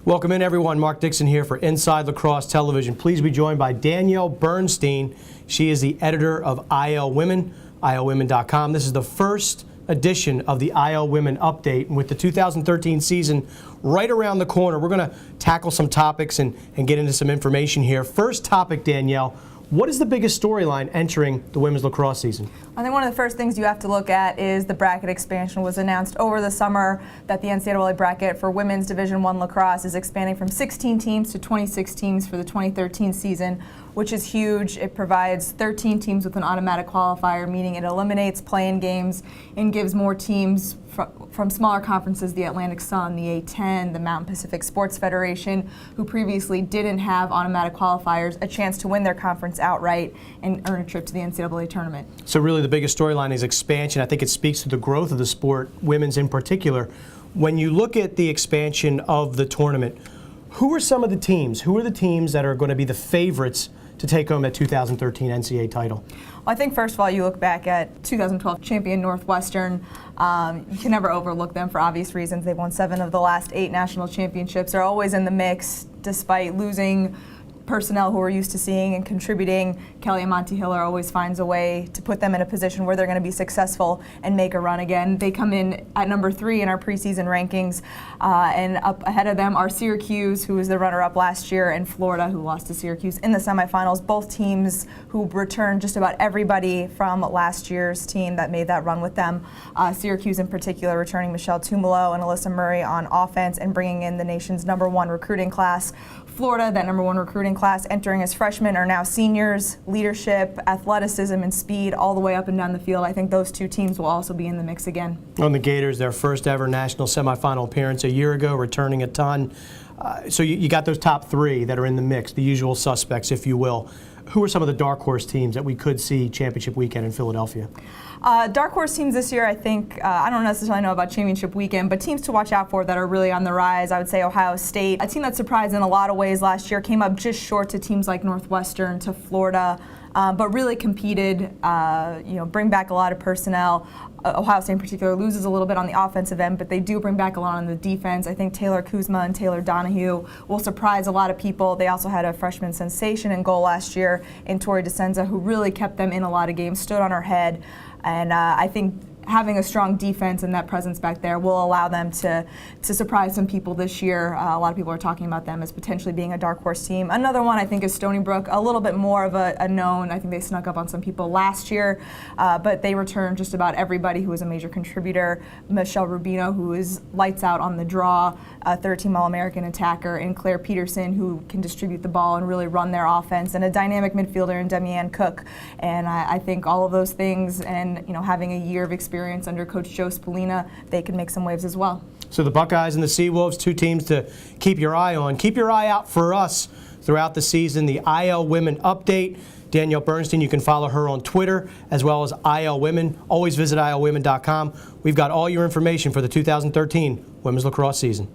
Welcome in, everyone. Mark Dixon here for Inside Lacrosse Television. Please be joined by Danielle Bernstein. She is the editor of ILWomen, ILWomen.com. This is the first edition of the ILWomen update. And with the 2013 season right around the corner, we're going to tackle some topics and get into some information here. First topic, Danielle. What is the biggest storyline entering the women's lacrosse season? I think one of the first things you have to look at is the bracket expansion. It was announced over the summer that the NCAA bracket for women's Division I lacrosse is expanding from 16 teams to 26 teams for the 2013 season, which is huge. It provides 13 teams with an automatic qualifier, meaning it eliminates play-in games and gives more teams from smaller conferences, the Atlantic Sun, the A10, the Mountain Pacific Sports Federation, who previously didn't have automatic qualifiers, a chance to win their conference outright and earn a trip to the NCAA tournament. So really the biggest storyline is expansion. I think it speaks to the growth of the sport, women's in particular. When you look at the expansion of the tournament, who are some of the teams? Who are the teams that are going to be the favorites to take home that 2013 NCAA title? Well, I think first of all, you look back at 2012 champion Northwestern. You can never overlook them for obvious reasons. They've won 7 of the last 8 national championships. They're always in the mix despite losing personnel who we're used to seeing and contributing. Kelly Amonte-Hiller always finds a way to put them in a position where they're going to be successful and make a run again. They come in at number 3 in our preseason rankings, and up ahead of them are Syracuse, who was the runner-up last year, and Florida, who lost to Syracuse in the semifinals. Both teams who returned just about everybody from last year's team that made that run with them. Syracuse in particular returning Michelle Tumalo and Alyssa Murray on offense and bringing in the nation's #1 recruiting class. Florida, that #1 recruiting class, entering as freshmen, are now seniors. Leadership, athleticism, and speed all the way up and down the field. I think those 2 teams will also be in the mix again. On the Gators, their first ever national semifinal appearance a year ago, returning a ton. So you got those top 3 that are in the mix, the usual suspects, if you will. Who are some of the dark horse teams that we could see championship weekend in Philadelphia? Dark horse teams this year, I think, I don't necessarily know about championship weekend, but teams to watch out for that are really on the rise. I would say Ohio State, a team that surprised in a lot of ways last year, came up just short to teams like Northwestern, to Florida, but really competed, bring back a lot of personnel. Ohio State in particular loses a little bit on the offensive end, but they do bring back a lot on the defense. I think Taylor Kuzma and Taylor Donahue will surprise a lot of people. They also had a freshman sensation in goal last year in Tori DeSenza, who really kept them in a lot of games, stood on her head, and I think having a strong defense and that presence back there will allow them to surprise some people this year. A lot of people are talking about them as potentially being a dark horse team. Another one I think is Stony Brook, a little bit more of a known. I think they snuck up on some people last year, but they returned just about everybody who was a major contributor. Michelle Rubino, who is lights out on the draw, a 3rd-team All-American attacker, and Claire Peterson, who can distribute the ball and really run their offense, and a dynamic midfielder in Demi-Ann Cook. And I think all of those things, and having a year of experience under Coach Joe Spallina, they can make some waves as well. So the Buckeyes and the Seawolves, 2 teams to keep your eye on. Keep your eye out for us throughout the season. The ILWomen update. Danielle Bernstein, you can follow her on Twitter as well as ILWomen. Always visit ILWomen.com. We've got all your information for the 2013 women's lacrosse season.